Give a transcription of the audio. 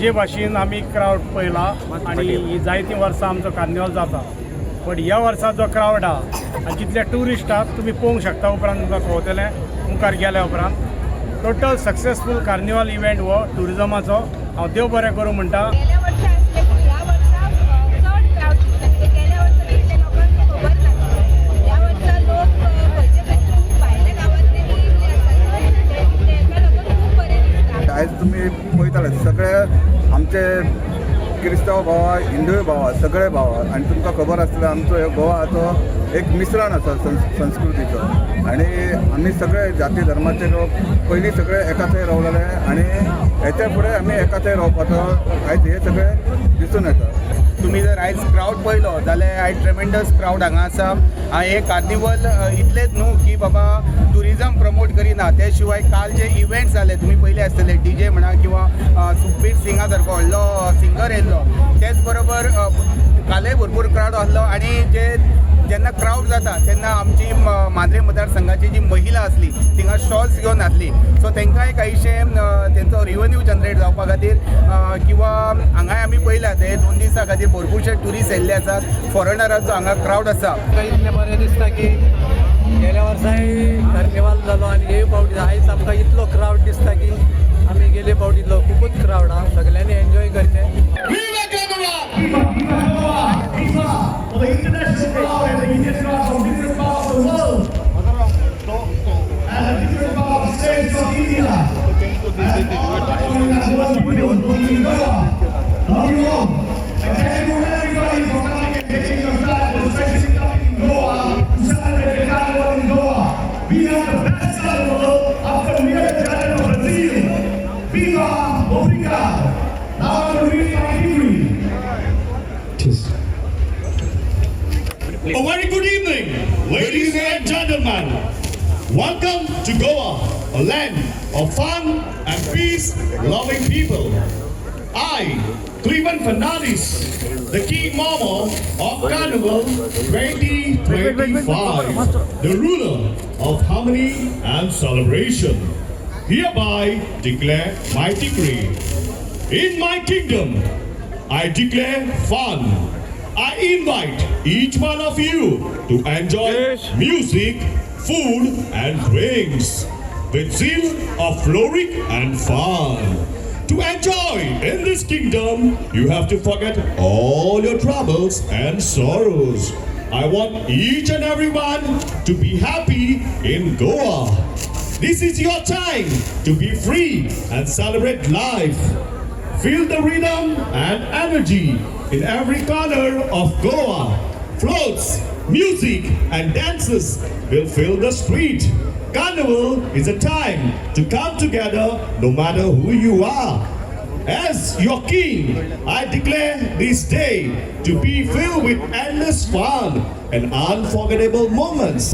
हेजे भाशेन आमी क्रावड पळयला आनी जायतीं वर्सां आमचो कार्निवल जाता. बट ह्या वर्सा जो क्रावड आहा आनी जितले ट्युरिस्ट आहात तुमी पळोवंक शकता. उपरांत तुमकां कळटलें मुखार गेल्या उपरांत टोटल सक्सेसफूल कार्निवल इव्हेंट हो ट्युरिजमाचो. हांव देव बरें करूं म्हणटा. आयज तुम्ही पळयताले सगळे आमचे क्रिस्तांव भावा, हिंदूय भावा, सगळे भावा आनी तुमकां खबर आसतलें आमचो ह्यो गोवाचो एक मिश्रण आसा संस्कृतीचो. आनी आमी सगळे जाती धर्माचे लोक पयलीं सगळे एका थंय रावलेले आनी हेच्या फुडें आमी एका थंय रावपाचो आयज हे सगळे दिसून येता. तुम्ही जर आयज क्रावड पळयलो जाल्यार आयज ट्रेमेंडस क्रावड हांगा आसा. हे कार्निवल इतलेच न्हू की बाबा ट्युरिजम प्रमोट करिना, त्या शिवाय काल जे इव्हेंट्स जाले तुमी पयले आसतले DJ म्हणा किंवा सुखबीर सिंगा सारको व्हडलो सिंगर येयल्लो. तेच बरोबर कालय भरपूर क्रावड आसलो. आनी जेन्ना क्रावड जाता तेन्ना आमची मांद्रे मतदारसंघाची जी महिला आसली थिंगा स्टॉल्स घेवन आसली. सो तांकांय कांयशे तेंचो रेवन्यू जनरेट जावपा खातीर किंवा हांगाय आमी पळयलां ते 2 दिसां खातीर भरपूरशे ट्युरिस्ट येयल्ले आसात. फॉरेनरांचो हांगा क्रावड आसा. इतलें बरें दिसता की गेल्या वर्साय कार्निवाल जालो आनी हे फावटी आयज आमकां इतलो क्रावड दिसता की आमी गेले फावटीतलो खूबच क्रावड आहा. सगळ्यांनी एन्जॉय करचें. A very good evening, ladies and gentlemen. Welcome to Goa, a land of fun and peace-loving people. I, Cleveland Fernandez, the King Mama of Carnival 2025, the ruler of harmony and celebration, hereby declare my decree. In my kingdom, I declare fun. I invite each one of you to enjoy music, food and drinks with zeal of frolic and fun. To enjoy in this kingdom, you have to forget all your troubles and sorrows. I want each and everyone to be happy in Goa. This is your time to be free and celebrate life. Feel the rhythm and energy in every corner of Goa. Floats, music and dances will fill the street. Carnival is a time to come together no matter who you are. As your king, I declare this day to be filled with endless fun and unforgettable moments.